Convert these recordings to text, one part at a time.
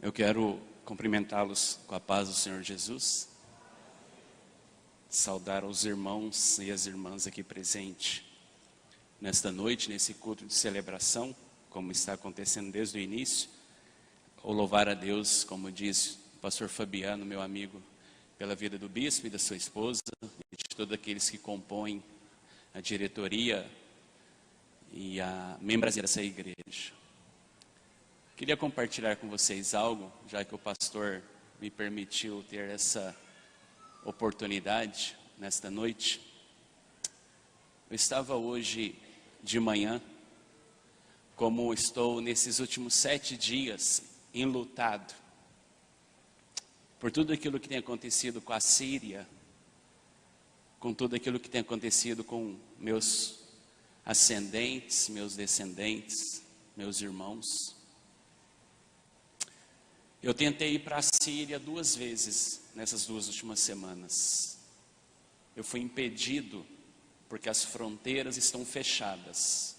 Eu quero cumprimentá-los com a paz do Senhor Jesus, saudar os irmãos e as irmãs aqui presentes nesta noite, nesse culto de celebração, como está acontecendo desde o início, ou louvar a Deus, como diz o pastor Fabiano, meu amigo, pela vida do bispo e da sua esposa, e de todos aqueles que compõem a diretoria e a membros dessa igreja. Queria compartilhar com vocês algo, já que o pastor me permitiu ter essa oportunidade nesta noite. Eu estava hoje de manhã, como estou nesses últimos 7 dias, enlutado por tudo aquilo que tem acontecido com a Síria, com tudo aquilo que tem acontecido com meus ascendentes, meus descendentes, meus irmãos. Eu tentei ir para a Síria 2 vezes nessas 2 últimas semanas. Eu fui impedido porque as fronteiras estão fechadas.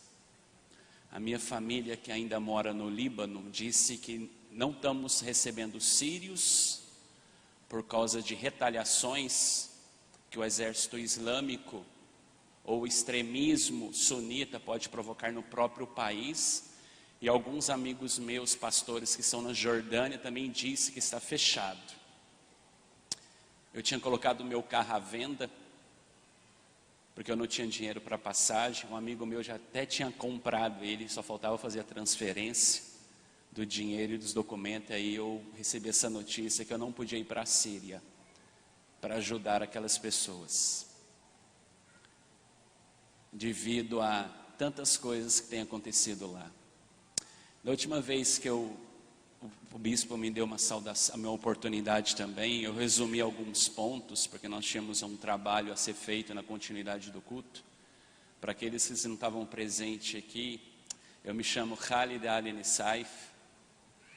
A minha família, que ainda mora no Líbano, disse que não estamos recebendo sírios por causa de retaliações que o exército islâmico ou o extremismo sunita pode provocar no próprio país. E alguns amigos meus, pastores que estão na Jordânia, também disse que está fechado. Eu tinha colocado o meu carro à venda, porque eu não tinha dinheiro para passagem. Um amigo meu já até tinha comprado ele, só faltava fazer a transferência do dinheiro e dos documentos. Aí eu recebi essa notícia que eu não podia ir para a Síria, para ajudar aquelas pessoas, devido a tantas coisas que têm acontecido lá. Da última vez que o bispo me deu uma saudação, uma oportunidade também, eu resumi alguns pontos, porque nós tínhamos um trabalho a ser feito na continuidade do culto. Para aqueles que não estavam presentes aqui, eu me chamo Khalid Al-Nissaif,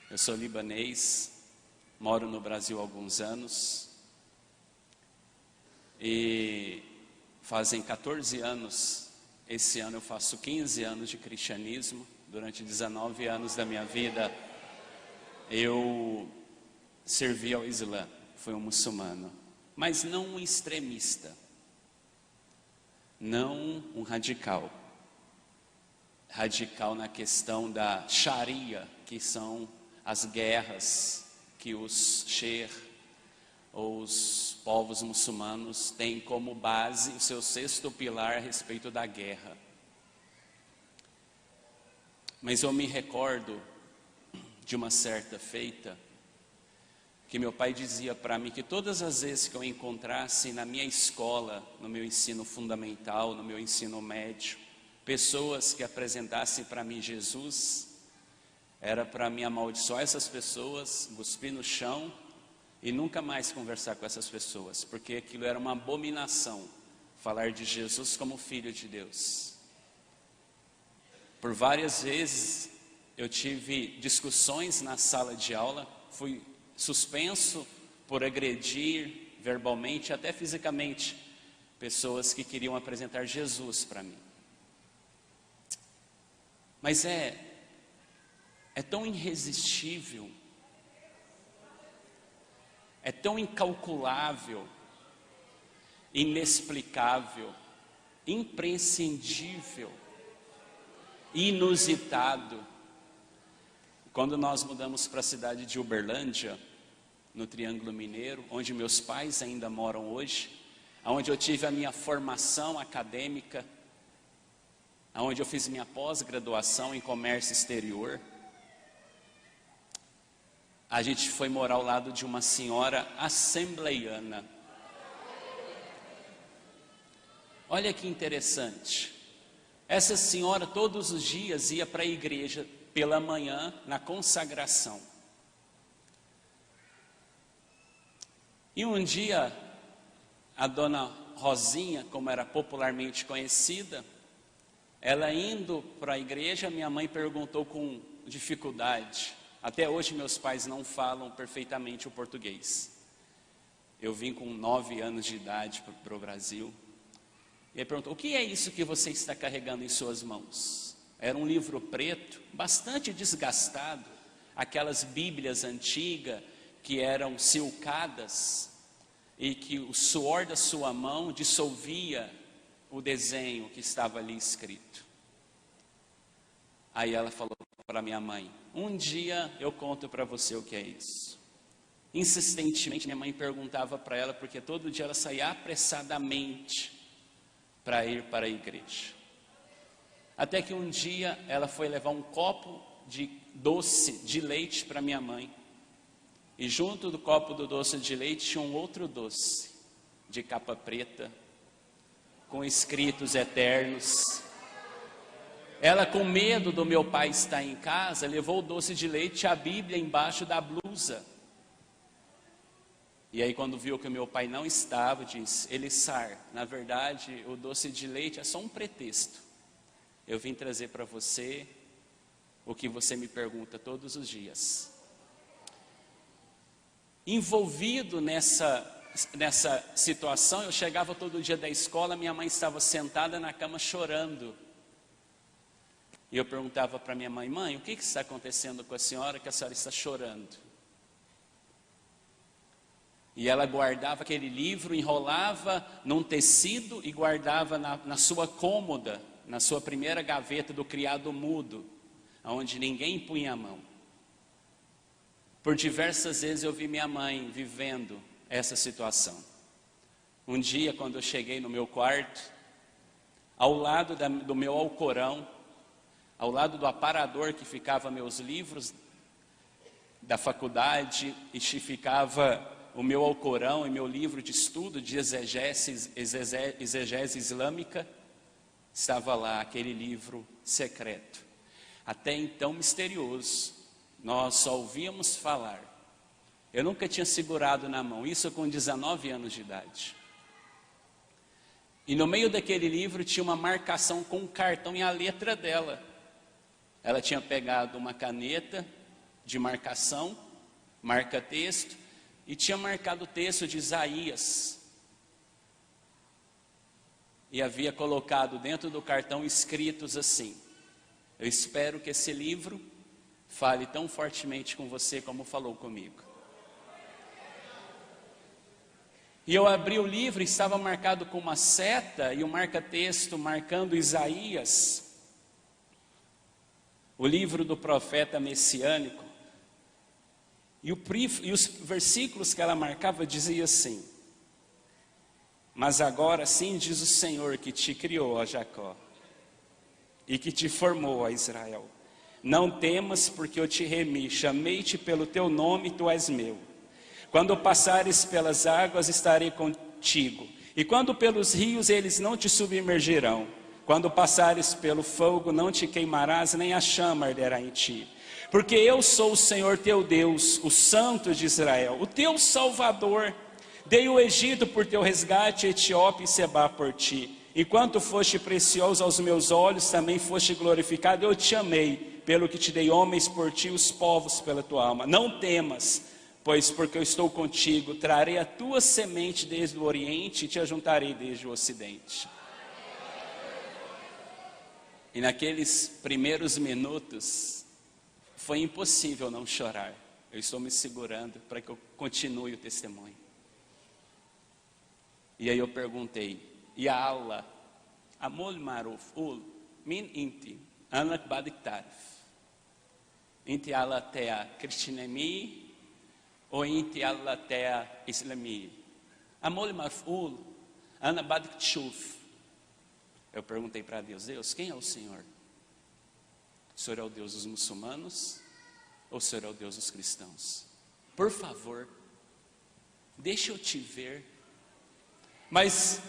eu sou libanês, moro no Brasil há alguns anos, e fazem 14 anos, esse ano eu faço 15 anos de cristianismo. Durante 19 anos da minha vida, eu servi ao Islã, fui um muçulmano, mas não um extremista, não um radical na questão da Sharia, que são as guerras que os sheikh ou os povos muçulmanos têm como base o seu 6º pilar a respeito da guerra. Mas eu me recordo de uma certa feita, que meu pai dizia para mim que todas as vezes que eu encontrasse na minha escola, no meu ensino fundamental, no meu ensino médio, pessoas que apresentassem para mim Jesus, era para mim amaldiçoar essas pessoas, cuspir no chão e nunca mais conversar com essas pessoas, porque aquilo era uma abominação, falar de Jesus como Filho de Deus. Por várias vezes eu tive discussões na sala de aula, fui suspenso por agredir verbalmente, até fisicamente, pessoas que queriam apresentar Jesus para mim. Mas é tão irresistível, é tão incalculável, inexplicável, imprescindível, inusitado. Quando nós mudamos para a cidade de Uberlândia, no Triângulo Mineiro, onde meus pais ainda moram hoje, onde eu tive a minha formação acadêmica, onde eu fiz minha pós-graduação em comércio exterior, a gente foi morar ao lado de uma senhora assembleiana. Olha que interessante. Essa senhora todos os dias ia para a igreja pela manhã, na consagração. E um dia, a dona Rosinha, como era popularmente conhecida, ela indo para a igreja, minha mãe perguntou com dificuldade. Até hoje meus pais não falam perfeitamente o português. Eu vim com 9 anos de idade para o Brasil. E ele perguntou: o que é isso que você está carregando em suas mãos? Era um livro preto, bastante desgastado, aquelas Bíblias antigas que eram silcadas e que o suor da sua mão dissolvia o desenho que estava ali escrito. Aí ela falou para minha mãe: um dia eu conto para você o que é isso. Insistentemente minha mãe perguntava para ela, porque todo dia ela saía apressadamente para ir para a igreja. Até que um dia ela foi levar um copo de doce de leite para minha mãe. E junto do copo do doce de leite tinha um outro doce, de capa preta, com escritos eternos. Ela, com medo do meu pai estar em casa, levou o doce de leite e a Bíblia embaixo da blusa. E aí quando viu que o meu pai não estava, disse: Elissar, na verdade o doce de leite é só um pretexto. Eu vim trazer para você o que você me pergunta todos os dias. Envolvido nessa situação, eu chegava todo dia da escola, minha mãe estava sentada na cama chorando. E eu perguntava para minha mãe: mãe, o que está acontecendo com a senhora, que a senhora está chorando? E ela guardava aquele livro, enrolava num tecido e guardava na sua cômoda, na sua primeira gaveta do criado mudo, onde ninguém punha a mão. Por diversas vezes eu vi minha mãe vivendo essa situação. Um dia, quando eu cheguei no meu quarto, ao lado do meu alcorão, ao lado do aparador que ficava meus livros da faculdade, e ficava o meu alcorão e meu livro de estudo de exegese islâmica, estava lá aquele livro secreto, até então misterioso. Nós só ouvíamos falar. Eu nunca tinha segurado na mão, isso com 19 anos de idade. E no meio daquele livro tinha uma marcação com um cartão e a letra dela. Ela tinha pegado uma caneta de marcação, marca-texto, e tinha marcado o texto de Isaías. E havia colocado dentro do cartão escritos assim: eu espero que esse livro fale tão fortemente com você como falou comigo. E eu abri o livro e estava marcado com uma seta e um marca-texto marcando Isaías, o livro do profeta messiânico. E os versículos que ela marcava diziam assim: mas agora sim diz o Senhor que te criou, ó Jacó, e que te formou, ó Israel. Não temas, porque eu te remi, chamei-te pelo teu nome, tu és meu. Quando passares pelas águas, estarei contigo, e quando pelos rios, eles não te submergirão. Quando passares pelo fogo, não te queimarás, nem a chama arderá em ti. Porque eu sou o Senhor teu Deus, o Santo de Israel, o teu Salvador. Dei o Egito por teu resgate, Etiópia e Sebá por ti. Enquanto foste precioso aos meus olhos, também foste glorificado. Eu te amei, pelo que te dei homens por ti, os povos pela tua alma. Não temas, pois porque eu estou contigo, trarei a tua semente desde o oriente e te ajuntarei desde o ocidente. E naqueles primeiros minutos, foi impossível não chorar. Eu estou me segurando para que eu continue o testemunho. E aí eu perguntei: Ya Allah, amol maruf ul min inti anak badik tarif. Inti Allah tea kristinemi ou inti Allah tea islami. Amol maruf ul anak badik tshuf. Eu perguntei para Deus: Deus, quem é o Senhor? O Senhor é o Deus dos muçulmanos ou o Senhor é o Deus dos cristãos? Por favor, deixa eu te ver. Mas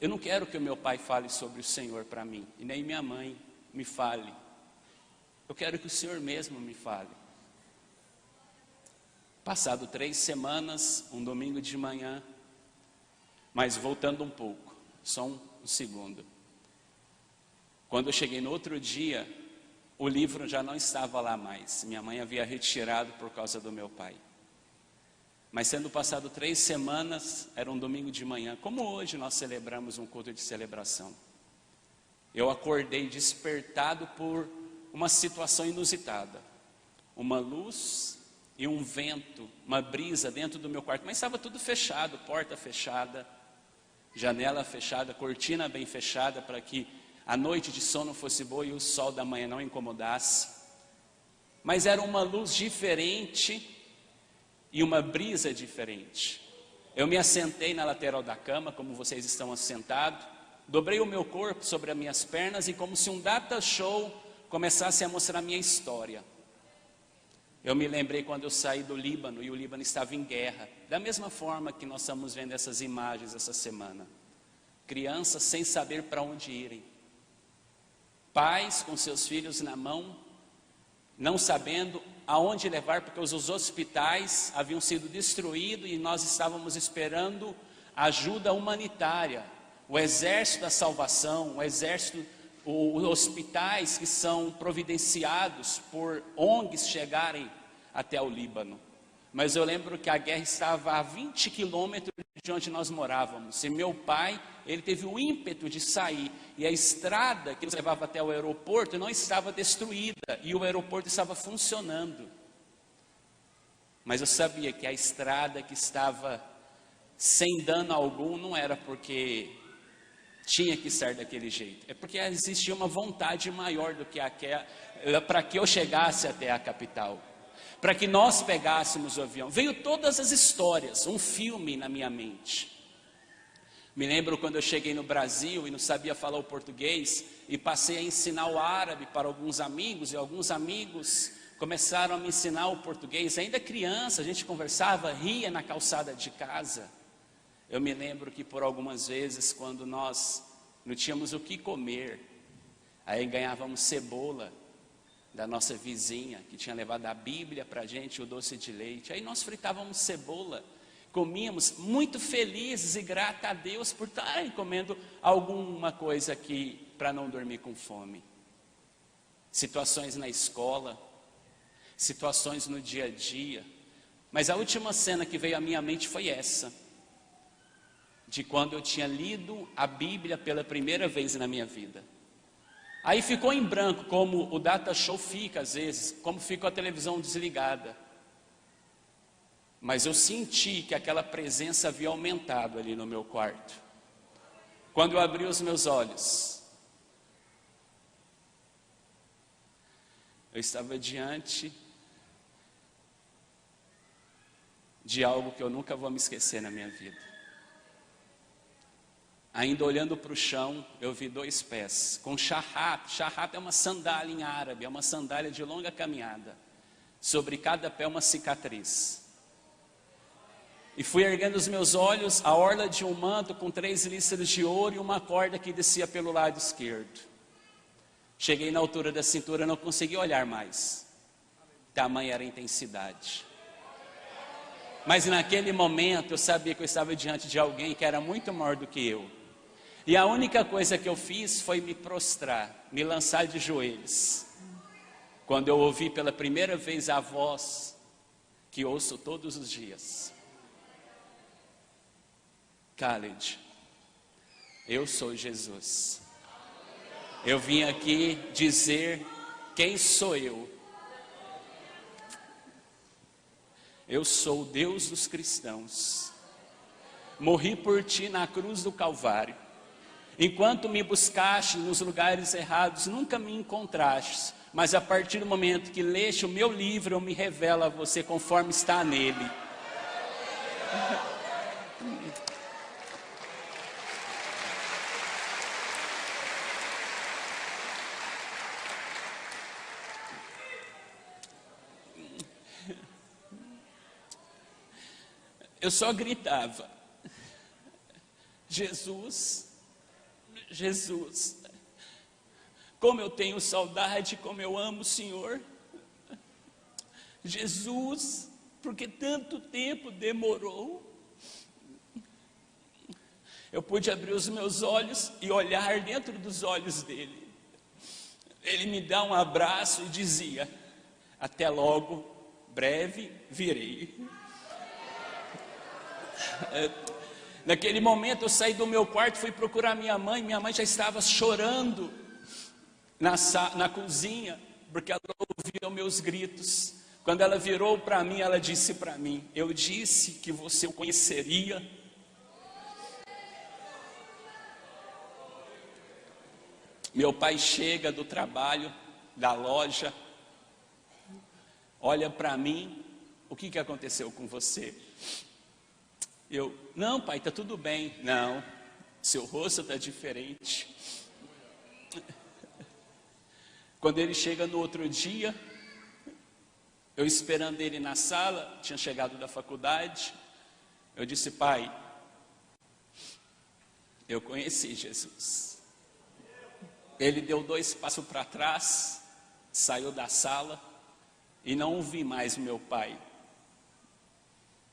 eu não quero que o meu pai fale sobre o Senhor para mim, e nem minha mãe me fale. Eu quero que o Senhor mesmo me fale. Passado 3 semanas, um domingo de manhã, mas voltando um pouco, só um segundo. Quando eu cheguei no outro dia, o livro já não estava lá mais. Minha mãe havia retirado por causa do meu pai. Mas sendo passado 3 semanas, era um domingo de manhã, como hoje nós celebramos um culto de celebração. Eu acordei despertado por uma situação inusitada. uma luz e um vento, uma brisa dentro do meu quarto, mas estava tudo fechado, porta fechada, janela fechada, cortina bem fechada, para que a noite de sono fosse boa e o sol da manhã não incomodasse. Mas era uma luz diferente e uma brisa diferente. Eu me assentei na lateral da cama, como vocês estão assentados, dobrei o meu corpo sobre as minhas pernas e como se um data show começasse a mostrar a minha história. Eu me lembrei quando eu saí do Líbano e o Líbano estava em guerra, da mesma forma que nós estamos vendo essas imagens essa semana. Crianças sem saber para onde irem, pais com seus filhos na mão, não sabendo aonde levar, porque os hospitais haviam sido destruídos e nós estávamos esperando ajuda humanitária, o exército da salvação, o exército, os hospitais que são providenciados por ONGs chegarem até o Líbano. Mas eu lembro que a guerra estava a 20 quilômetros de onde nós morávamos, e meu pai, ele teve o ímpeto de sair, e a estrada que nos levava até o aeroporto não estava destruída, e o aeroporto estava funcionando. Mas eu sabia que a estrada que estava sem dano algum não era porque tinha que estar daquele jeito, é porque existia uma vontade maior do que aquela, para que eu chegasse até a capital, para que nós pegássemos o avião. Veio todas as histórias, um filme na minha mente. Me lembro quando eu cheguei no Brasil e não sabia falar o português, e passei a ensinar o árabe para alguns amigos, e alguns amigos começaram a me ensinar o português. Ainda criança, a gente conversava, ria na calçada de casa. Eu me lembro que por algumas vezes, quando nós não tínhamos o que comer, aí ganhávamos cebola da nossa vizinha, que tinha levado a Bíblia para a gente, o doce de leite. Aí nós fritávamos cebola, comíamos muito felizes e grata a Deus por estarem comendo alguma coisa aqui, para não dormir com fome. Situações na escola, situações no dia a dia. Mas a última cena que veio à minha mente foi essa, de quando eu tinha lido a Bíblia pela primeira vez na minha vida. Aí ficou em branco, como o data show fica às vezes, como fica a televisão desligada. Mas eu senti que aquela presença havia aumentado ali no meu quarto. Quando eu abri os meus olhos, eu estava diante de algo que eu nunca vou me esquecer na minha vida. Ainda olhando para o chão, eu vi 2 pés, com charrat. Charrat é uma sandália em árabe, é uma sandália de longa caminhada. Sobre cada pé uma cicatriz. E fui erguendo os meus olhos, a orla de um manto com 3 listras de ouro e uma corda que descia pelo lado esquerdo. Cheguei na altura da cintura, não consegui olhar mais. Tamanha era a intensidade. Mas naquele momento eu sabia que eu estava diante de alguém que era muito maior do que eu. E a única coisa que eu fiz foi me prostrar, me lançar de joelhos. Quando eu ouvi pela primeira vez a voz que ouço todos os dias. Khaled, eu sou Jesus. Eu vim aqui dizer quem sou eu. Eu sou o Deus dos cristãos. Morri por ti na cruz do Calvário. Enquanto me buscaste nos lugares errados, nunca me encontraste. Mas a partir do momento que leste o meu livro, eu me revelo a você conforme está nele. Eu só gritava, Jesus, Jesus, como eu tenho saudade, como eu amo o Senhor. Jesus, porque tanto tempo demorou. Eu pude abrir os meus olhos e olhar dentro dos olhos dele. Ele me dá um abraço e dizia, até logo, breve virei. Naquele momento eu saí do meu quarto, fui procurar minha mãe já estava chorando na cozinha, porque ela ouvia meus gritos. Quando ela virou para mim, ela disse para mim: eu disse que você o conheceria. Meu pai chega do trabalho, da loja, olha para mim: o que aconteceu com você? Eu: não, pai, está tudo bem. Não, seu rosto está diferente. Quando ele chega no outro dia, eu esperando ele na sala, tinha chegado da faculdade, eu disse: pai, eu conheci Jesus. Ele deu 2 passos para trás, saiu da sala e não ouvi mais o meu pai.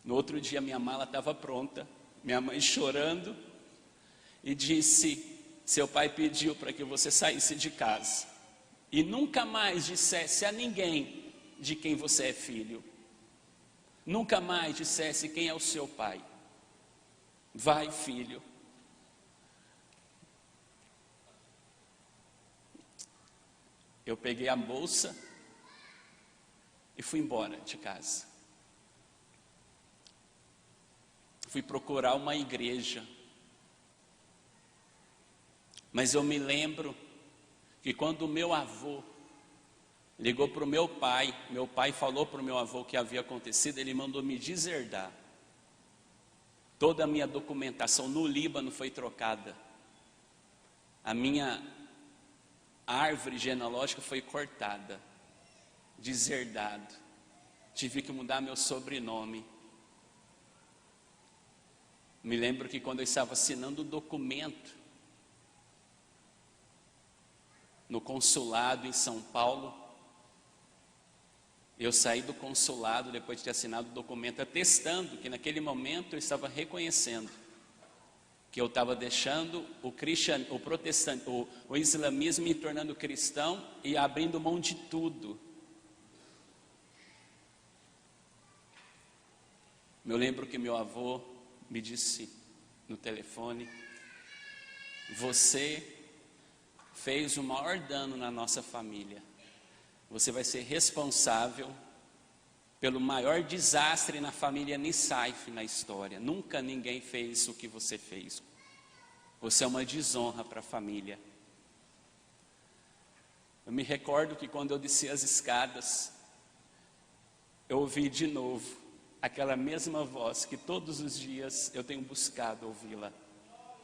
No outro dia minha mala estava pronta, minha mãe chorando, e disse: seu pai pediu para que você saísse de casa e nunca mais dissesse a ninguém de quem você é filho. Nunca mais dissesse quem é o seu pai. Vai, filho. Eu peguei a bolsa e fui embora de casa. Fui procurar uma igreja. Mas eu me lembro que quando o meu avô ligou para o meu pai falou para o meu avô o que havia acontecido, ele mandou me deserdar. Toda a minha documentação no Líbano foi trocada. A minha árvore genealógica foi cortada, deserdado. Tive que mudar meu sobrenome. Me lembro que quando eu estava assinando o documento no consulado em São Paulo, eu saí do consulado depois de ter assinado o documento, atestando que naquele momento eu estava reconhecendo que eu estava deixando o islamismo, me tornando cristão e abrindo mão de tudo. Eu lembro que meu avô me disse no telefone: você fez o maior dano na nossa família. Você vai ser responsável pelo maior desastre na família Nissaif na história. Nunca ninguém fez o que você fez. Você é uma desonra para a família. Eu me recordo que quando eu desci as escadas, eu ouvi de novo aquela mesma voz que todos os dias eu tenho buscado ouvi-la,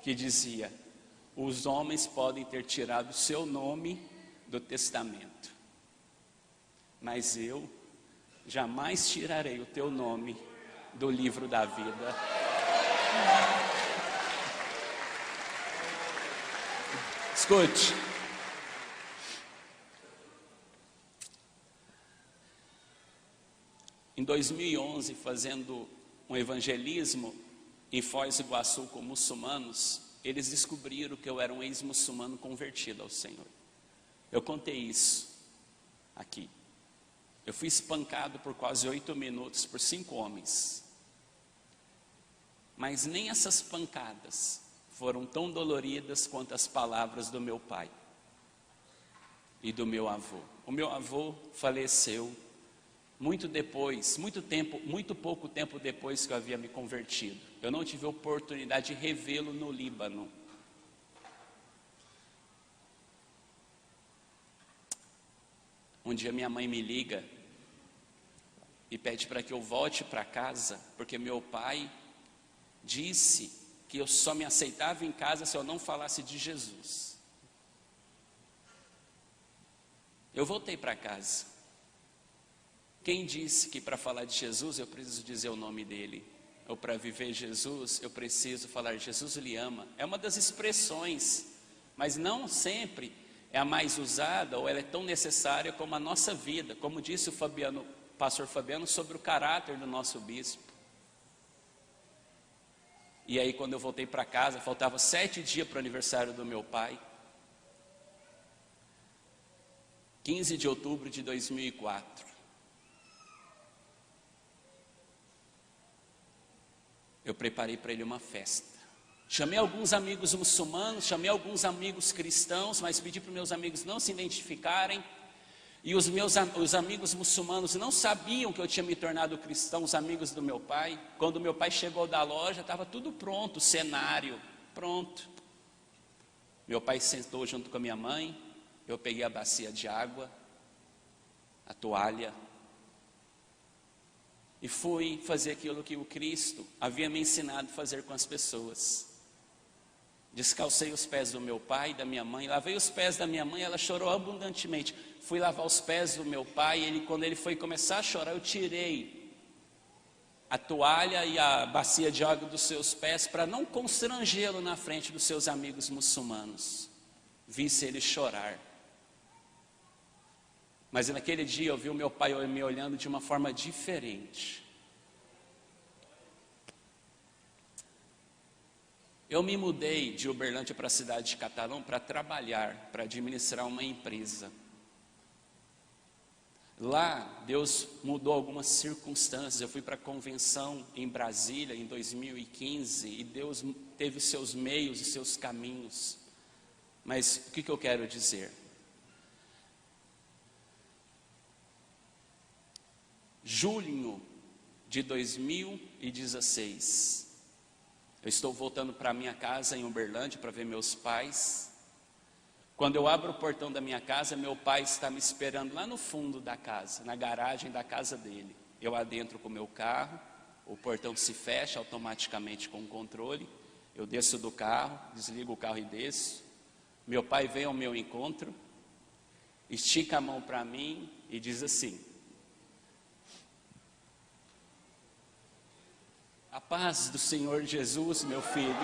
que dizia: os homens podem ter tirado o seu nome do testamento, mas eu jamais tirarei o teu nome do livro da vida. Escute. Em 2011, fazendo um evangelismo em Foz do Iguaçu com muçulmanos, eles descobriram que eu era um ex-muçulmano convertido ao Senhor. Eu contei isso aqui. Eu fui espancado por quase 8 minutos por 5 homens. Mas nem essas pancadas foram tão doloridas quanto as palavras do meu pai e do meu avô. O meu avô faleceu muito pouco tempo depois que eu havia me convertido. Eu não tive a oportunidade de revê-lo no Líbano. Um dia minha mãe me liga e pede para que eu volte para casa, porque meu pai disse que eu só me aceitava em casa se eu não falasse de Jesus. Eu voltei para casa. Quem disse que para falar de Jesus eu preciso dizer o nome dele? Ou para viver Jesus eu preciso falar Jesus lhe ama? É uma das expressões, mas não sempre é a mais usada, ou ela é tão necessária como a nossa vida, como disse o pastor Fabiano sobre o caráter do nosso bispo. E aí quando eu voltei para casa, faltava 7 dias para o aniversário do meu pai, 15 de outubro de 2004. Eu preparei para ele uma festa. Chamei alguns amigos muçulmanos, chamei alguns amigos cristãos, mas pedi para os meus amigos não se identificarem. E os amigos muçulmanos não sabiam que eu tinha me tornado cristão, os amigos do meu pai. Quando meu pai chegou da loja, estava tudo pronto, o cenário pronto. Meu pai sentou junto com a minha mãe, eu peguei a bacia de água, a toalha, e fui fazer aquilo que o Cristo havia me ensinado a fazer com as pessoas. Descalcei os pés do meu pai e da minha mãe, lavei os pés da minha mãe, ela chorou abundantemente. Fui lavar os pés do meu pai, quando ele foi começar a chorar, eu tirei a toalha e a bacia de água dos seus pés para não constrangê-lo na frente dos seus amigos muçulmanos. Visse ele chorar. Mas naquele dia eu vi o meu pai me olhando de uma forma diferente. Eu me mudei de Uberlândia para a cidade de Catalão para trabalhar, para administrar uma empresa. Lá, Deus mudou algumas circunstâncias. Eu fui para a convenção em Brasília em 2015 e Deus teve os seus meios e seus caminhos. Mas o que eu quero dizer? Junho de 2016, eu estou voltando para minha casa em Uberlândia para ver meus pais. Quando eu abro o portão da minha casa, meu pai está me esperando lá no fundo da casa, na garagem da casa dele. Eu adentro com o meu carro, o portão se fecha automaticamente com o controle. Eu desço do carro, desligo o carro e desço. Meu pai vem ao meu encontro, estica a mão para mim e diz assim: a paz do Senhor Jesus, meu filho.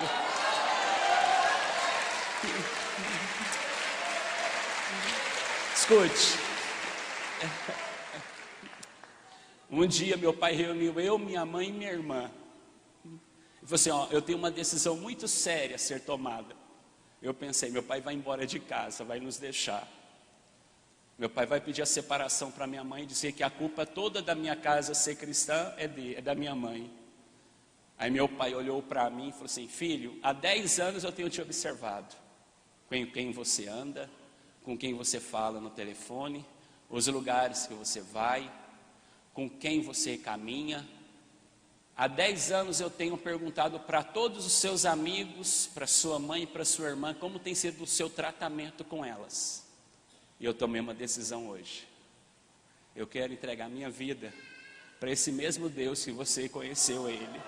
Escute. Um dia meu pai reuniu eu, minha mãe e minha irmã. E falou assim: ó, eu tenho uma decisão muito séria a ser tomada. Eu pensei, meu pai vai embora de casa, vai nos deixar. Meu pai vai pedir a separação para minha mãe e dizer que a culpa toda da minha casa ser cristã é da minha mãe. Aí meu pai olhou para mim e falou assim: filho, há 10 anos eu tenho te observado, com quem você anda, com quem você fala no telefone, os lugares que você vai, com quem você caminha. Há 10 anos eu tenho perguntado para todos os seus amigos, para sua mãe e para sua irmã, como tem sido o seu tratamento com elas. E eu tomei uma decisão hoje. Eu quero entregar minha vida para esse mesmo Deus que você conheceu Ele.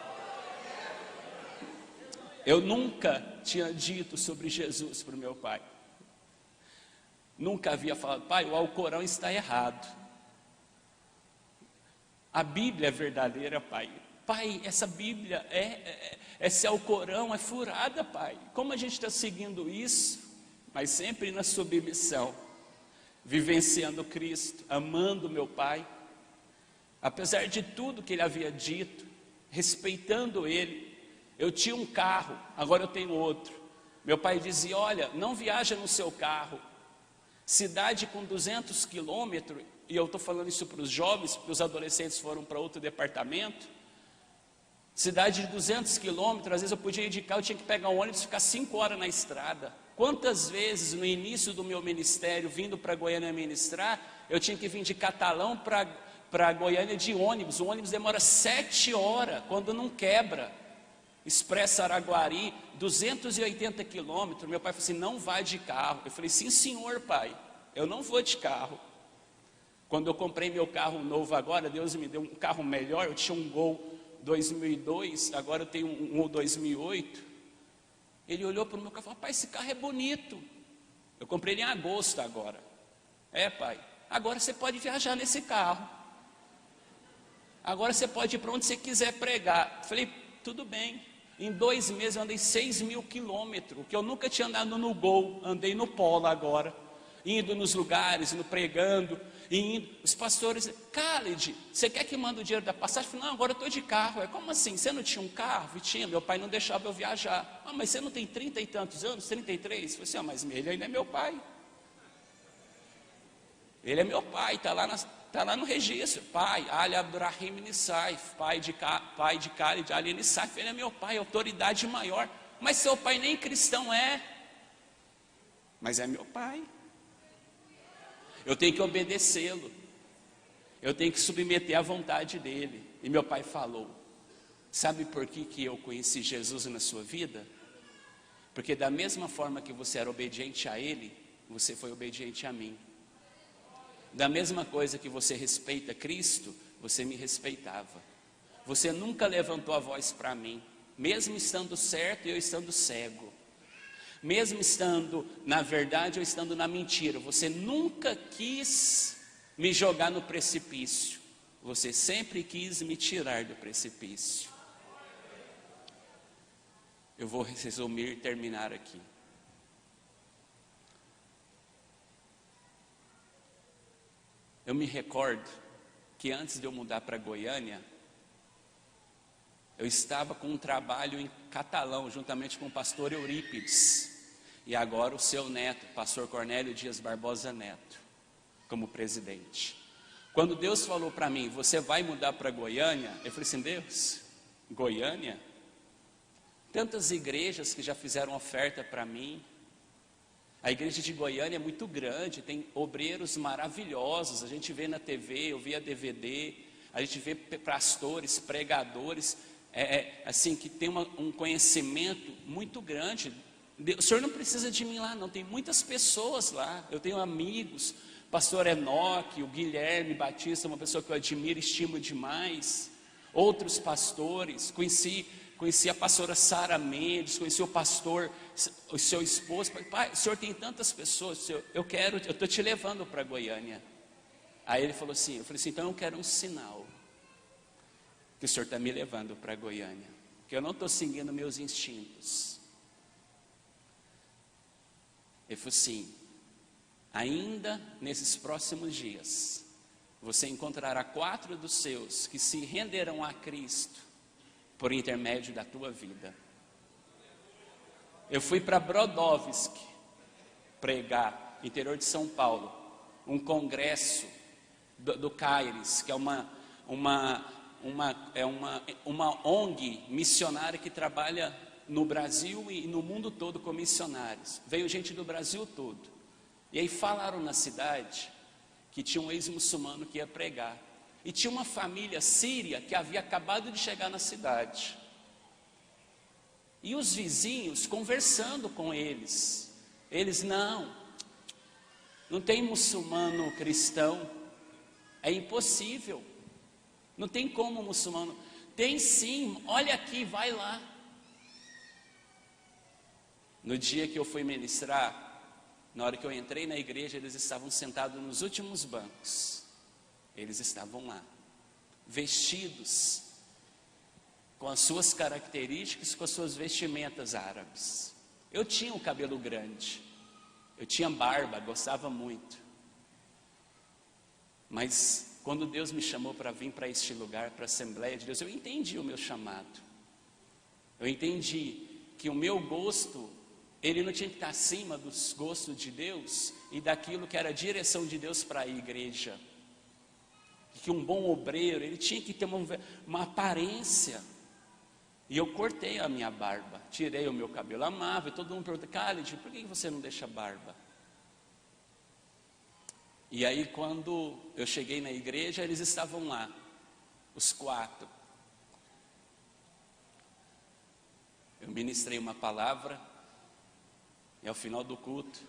Eu nunca tinha dito sobre Jesus para o meu pai. Nunca havia falado: pai, o Alcorão está errado. A Bíblia é verdadeira, pai. Pai, essa Bíblia, esse Alcorão é furada, pai. Como a gente está seguindo isso? Mas sempre na submissão, vivenciando Cristo, amando meu pai. Apesar de tudo que ele havia dito, respeitando ele. Eu tinha um carro, agora eu tenho outro. Meu pai dizia: olha, não viaja no seu carro. Cidade com 200 quilômetros, e eu estou falando isso para os jovens, porque os adolescentes foram para outro departamento. Cidade de 200 quilômetros, às vezes eu podia ir de carro, eu tinha que pegar um ônibus e ficar 5 horas na estrada. Quantas vezes no início do meu ministério, vindo para Goiânia ministrar, eu tinha que vir de Catalão para Goiânia de ônibus. O ônibus demora 7 horas, quando não quebra. Expresso Araguari, 280 quilômetros. Meu pai falou assim: não vai de carro. Eu falei: sim senhor pai, eu não vou de carro. Quando eu comprei meu carro novo agora, Deus me deu um carro melhor. Eu tinha um Gol 2002, agora eu tenho um 2008. Ele olhou para o meu carro e falou: pai, esse carro é bonito. Eu comprei ele em agosto agora. É pai, agora você pode viajar nesse carro. Agora você pode ir para onde você quiser pregar. Eu falei: tudo bem. Em 2 meses eu andei 6.000 quilômetros, que eu nunca tinha andado no Gol, andei no Polo agora, indo nos lugares, indo pregando, indo. Os pastores: Khaled, você quer que mande o dinheiro da passagem? Eu falei: não, agora eu estou de carro. Como assim? Você não tinha um carro? E tinha, meu pai não deixava eu viajar. Ah, mas você não tem 30 e tantos anos, 33? Eu falei assim: mas ele ainda é meu pai. Ele é meu pai, está lá no registro. Pai, Ali Abdurrahim Nissaif, pai de Khaled Ali Nissaif. Ele é meu pai, autoridade maior. Mas seu pai nem cristão é. Mas é meu pai. eu tenho que obedecê-lo, eu tenho que submeter à vontade dele. E meu pai falou: sabe por que eu conheci Jesus na sua vida? Porque da mesma forma que você era obediente a ele, você foi obediente a mim. Da mesma coisa que você respeita Cristo, você me respeitava. Você nunca levantou a voz para mim, mesmo estando certo e eu estando cego, mesmo estando na verdade ou estando na mentira. Você nunca quis me jogar no precipício, você sempre quis me tirar do precipício. Eu vou resumir e terminar aqui. Eu me recordo que antes de eu mudar para Goiânia, eu estava com um trabalho em Catalão, juntamente com o pastor Eurípides, e agora o seu neto, pastor Cornélio Dias Barbosa Neto, como presidente. Quando Deus falou para mim: você vai mudar para Goiânia, eu falei assim: Deus, Goiânia? Tantas igrejas que já fizeram oferta para mim. A igreja de Goiânia é muito grande, tem obreiros maravilhosos, a gente vê na TV, eu via DVD, a gente vê pastores, pregadores, assim, que tem um conhecimento muito grande. O senhor não precisa de mim lá não, tem muitas pessoas lá, eu tenho amigos, pastor Enoque, o Guilherme Batista, uma pessoa que eu admiro e estimo demais, outros pastores, conheci a pastora Sara Mendes, conheci o pastor, o seu esposo. Pai, o senhor tem tantas pessoas, eu estou te levando para Goiânia. Aí ele falou assim, eu falei assim: então eu quero um sinal que o senhor está me levando para Goiânia, que eu não estou seguindo meus instintos. Ele falou assim: ainda nesses próximos dias, você encontrará 4 dos seus que se renderão a Cristo por intermédio da tua vida. Eu fui para Brodowski pregar, interior de São Paulo, um congresso do Caires, que é uma ONG missionária que trabalha no Brasil e no mundo todo com missionários. Veio gente do Brasil todo. E aí falaram na cidade que tinha um ex-muçulmano que ia pregar. E tinha uma família síria que havia acabado de chegar na cidade. E os vizinhos conversando com eles. Eles: não tem muçulmano cristão. É impossível. Não tem como muçulmano. Tem sim, olha aqui, vai lá. No dia que eu fui ministrar, na hora que eu entrei na igreja, eles estavam sentados nos últimos bancos. Eles estavam lá, vestidos com as suas características, com as suas vestimentas árabes. Eu tinha um cabelo grande, eu tinha barba, gostava muito. Mas quando Deus me chamou para vir para este lugar, para a Assembleia de Deus, eu entendi o meu chamado. Eu entendi que o meu gosto, ele não tinha que estar acima dos gostos de Deus e daquilo que era a direção de Deus para a igreja. Que um bom obreiro, ele tinha que ter uma aparência. E eu cortei a minha barba, tirei o meu cabelo amável. Todo mundo pergunta: Khalid, por que você não deixa barba? E aí quando eu cheguei na igreja, eles estavam lá, os 4. Eu ministrei uma palavra, e ao final do culto,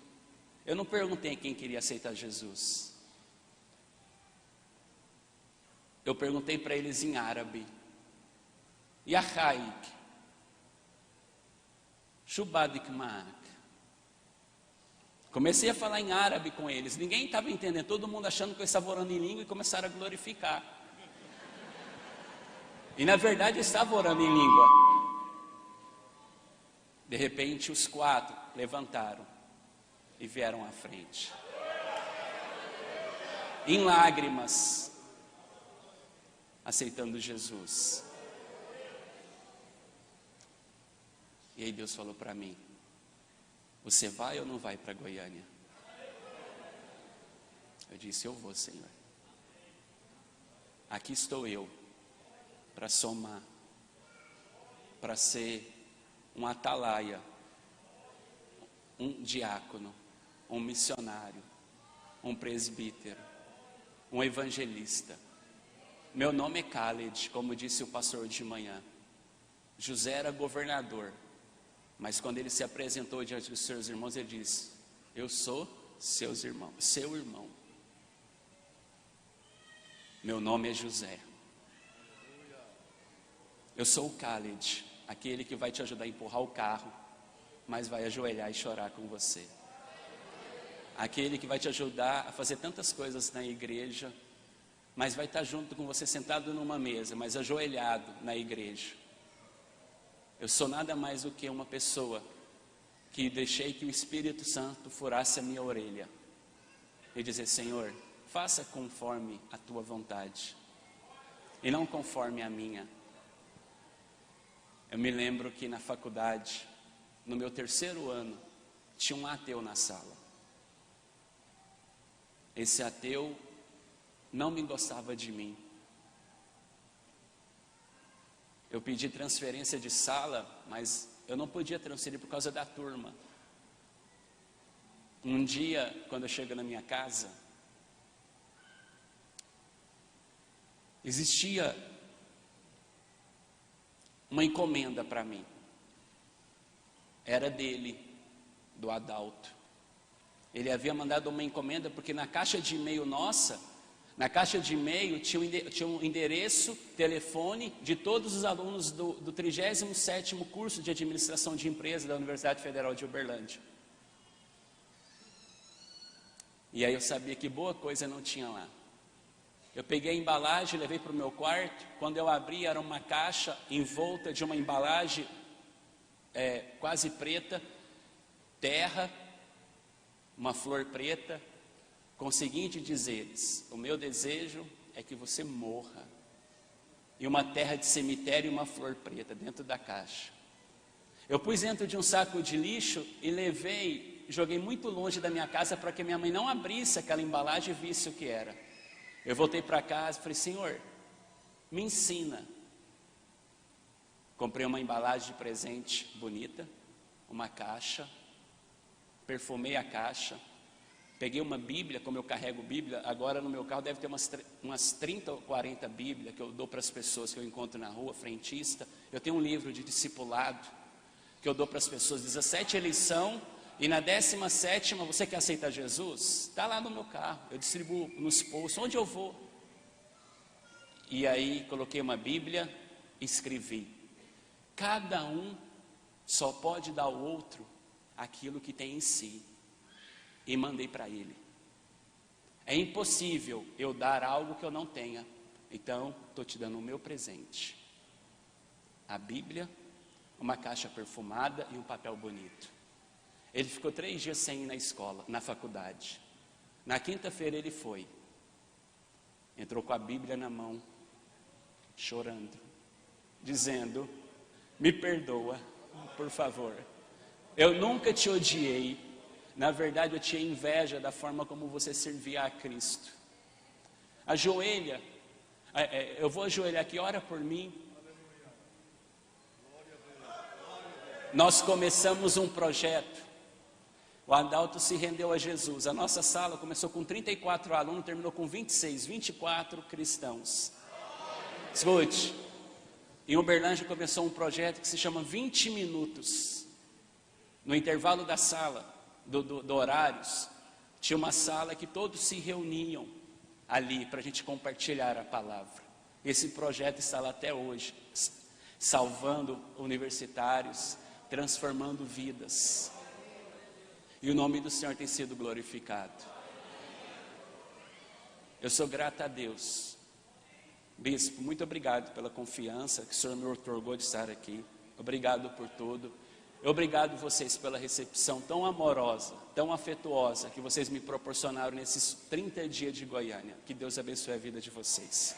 eu não perguntei quem queria aceitar Jesus. Eu perguntei para eles em árabe: Yahaik, Shubadik Maak. Comecei a falar em árabe com eles, ninguém estava entendendo, todo mundo achando que eu estava orando em língua, e começaram a glorificar. E na verdade eu estava orando em língua. De repente os 4 levantaram e vieram à frente, em lágrimas, aceitando Jesus. E aí Deus falou para mim: você vai ou não vai para Goiânia? Eu disse: eu vou, Senhor. Aqui estou eu, para somar, para ser um atalaia, um diácono, um missionário, um presbítero, um evangelista. Meu nome é Khaled, como disse o pastor de manhã. José era governador, mas quando ele se apresentou diante dos seus irmãos, ele disse: eu sou seu irmão. Meu nome é José. Eu sou o Khaled, aquele que vai te ajudar a empurrar o carro, mas vai ajoelhar e chorar com você. Aquele que vai te ajudar a fazer tantas coisas na igreja, mas vai estar junto com você sentado numa mesa, mas ajoelhado na igreja. Eu sou nada mais do que uma pessoa que deixei que o Espírito Santo furasse a minha orelha e dizer: Senhor, faça conforme a tua vontade e não conforme a minha. Eu me lembro que na faculdade, no meu 3º ano, tinha um ateu na sala. Esse ateu não me gostava de mim. Eu pedi transferência de sala, mas eu não podia transferir por causa da turma. Um dia, quando eu chego na minha casa, existia uma encomenda para mim. Era dele, do Adalto. Ele havia mandado uma encomenda porque na caixa de e-mail nossa, na caixa de e-mail tinha um endereço, telefone de todos os alunos do 37º curso de administração de empresas da Universidade Federal de Uberlândia. E aí eu sabia que boa coisa não tinha lá. Eu peguei a embalagem, levei para o meu quarto. Quando eu abri, era uma caixa envolta de uma embalagem quase preta, terra, uma flor preta, com os seguintes dizeres: o meu desejo é que você morra. E uma terra de cemitério e uma flor preta dentro da caixa. Eu pus dentro de um saco de lixo e levei, joguei muito longe da minha casa para que minha mãe não abrisse aquela embalagem e visse o que era. Eu voltei para casa e falei: Senhor, me ensina. Comprei uma embalagem de presente bonita, uma caixa, perfumei a caixa, peguei uma Bíblia, como eu carrego Bíblia, agora no meu carro deve ter umas 30 ou 40 Bíblias que eu dou para as pessoas que eu encontro na rua, frentista. Eu tenho um livro de discipulado que eu dou para as pessoas, 17 lição, e na 17ª, você quer aceitar Jesus? Está lá no meu carro, eu distribuo nos posts, onde eu vou. E aí coloquei uma Bíblia, escrevi: cada um só pode dar ao outro aquilo que tem em si. E mandei para ele. É impossível eu dar algo que eu não tenha. Então, estou te dando o meu presente. A Bíblia, uma caixa perfumada e um papel bonito. Ele ficou 3 dias sem ir na escola, na faculdade. Na quinta-feira ele foi. Entrou com a Bíblia na mão, chorando, dizendo: me perdoa, por favor. Eu nunca te odiei. Na verdade, eu tinha inveja da forma como você servia a Cristo. Ajoelha. Eu vou ajoelhar aqui, ora por mim. Nós começamos um projeto. O Adalto se rendeu a Jesus. A nossa sala começou com 34 alunos, terminou com 26, 24 cristãos. Escute, em Uberlândia começou um projeto que se chama 20 minutos. No intervalo da sala, do horários, tinha uma sala que todos se reuniam ali para a gente compartilhar a palavra. Esse projeto está lá até hoje, salvando universitários, transformando vidas. E o nome do Senhor tem sido glorificado. Eu sou grato a Deus. Bispo, muito obrigado pela confiança que o Senhor me outorgou de estar aqui. Obrigado por tudo. Obrigado vocês pela recepção tão amorosa, tão afetuosa que vocês me proporcionaram nesses 30 dias de Goiânia. Que Deus abençoe a vida de vocês.